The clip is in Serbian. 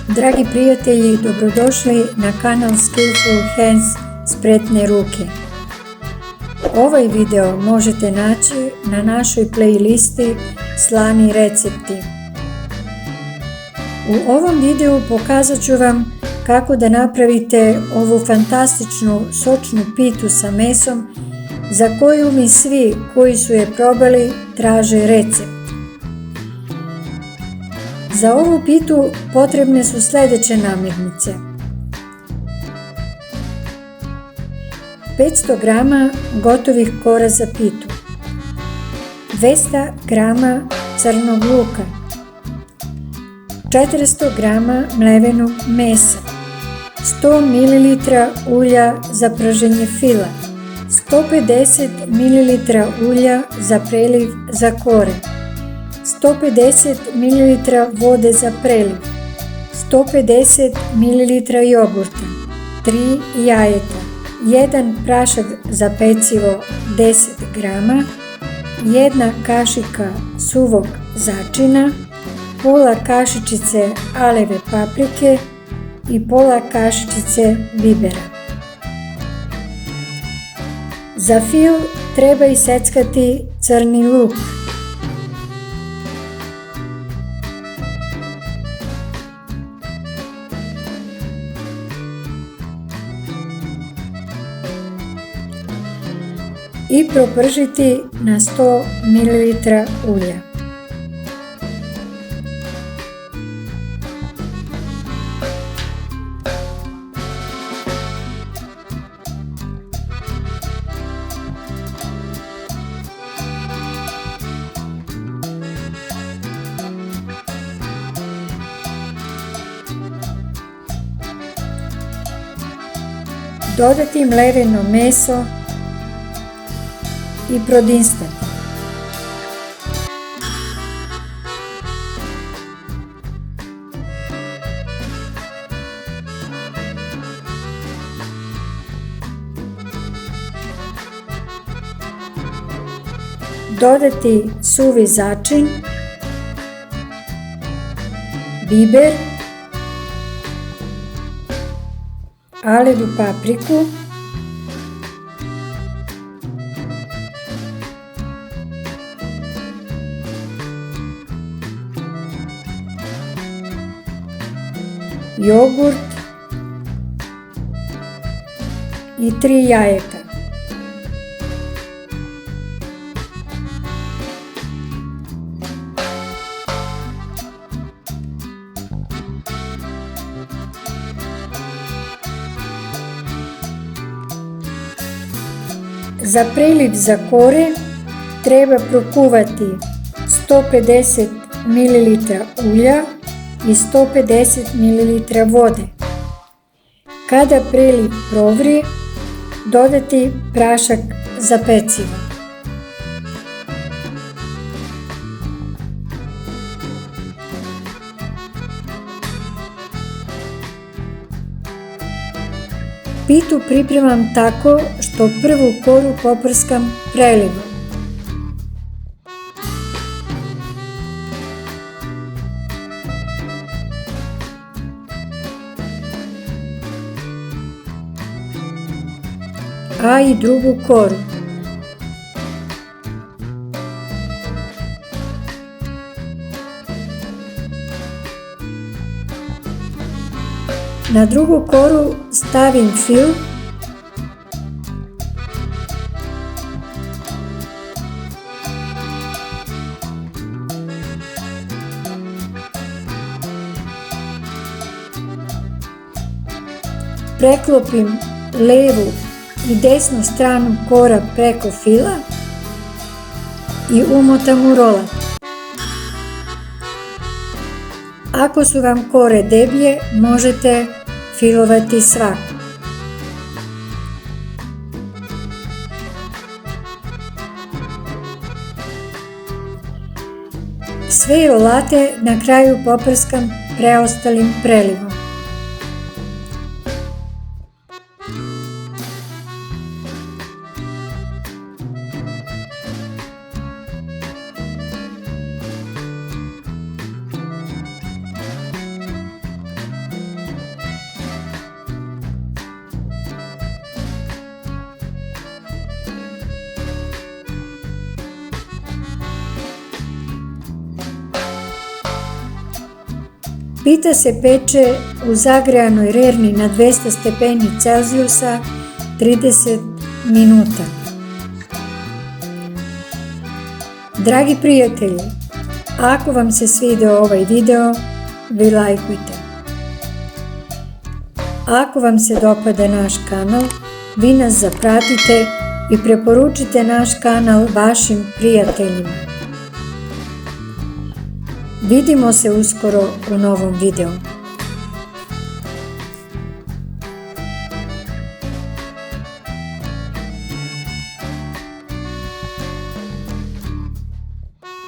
Dragi prijatelji, dobrodošli na kanal Skillful Hands, spretne ruke. Ovaj video možete naći na našoj playlisti Slani recepti. U ovom videu pokazat ću vam kako da napravite ovu fantastičnu sočnu pitu sa mesom za koju mi svi koji su je probali traže recept. Za ovu pitu potrebne su sljedeće namirnice: 500 g gotovih kora za pitu, 200 g crnog luka, 400 g mlevenog mesa, 100 ml ulja za praženje fila, 150 ml ulja za preliv za kore, 150 ml vode za preliv, 150 ml jogurta, 3 jajeta, 1 prašak za pecivo 10 g, 1 kašika suvog začina, pola kašičice aleve paprike i pola kašičice bibera. Za fil treba iseckati crni luk, i propržiti na 100 ml ulja. Dodati mleveno meso i prodinstati. Dodati suvi začin, biber, alevu papriku, jogurt i 3 jajeta. Za preliv za kore treba prokuvati 150 ml ulja i 150 ml vode. Kada preliv provri, dodati prašak za pecivo. Pitu pripremam tako što prvu koru poprskam prelivom. A i drugu koru. Na drugu koru stavim fil preklopim levu i desnu stranu kora preko fila i umotam u rolat. Ako su vam kore deblje, možete filovati svaku. Sve rolate na kraju poprskam preostalim prelivom. Pita se peče u zagrejanoj rerni na 200 stepeni Celzijusa 30 minuta. Dragi prijatelji, ako vam se svidio ovaj video, vi lajkujte. Ako vam se dopada naš kanal, vi nas zapratite i preporučite naš kanal vašim prijateljima. Vidimo se uskoro u novom videu.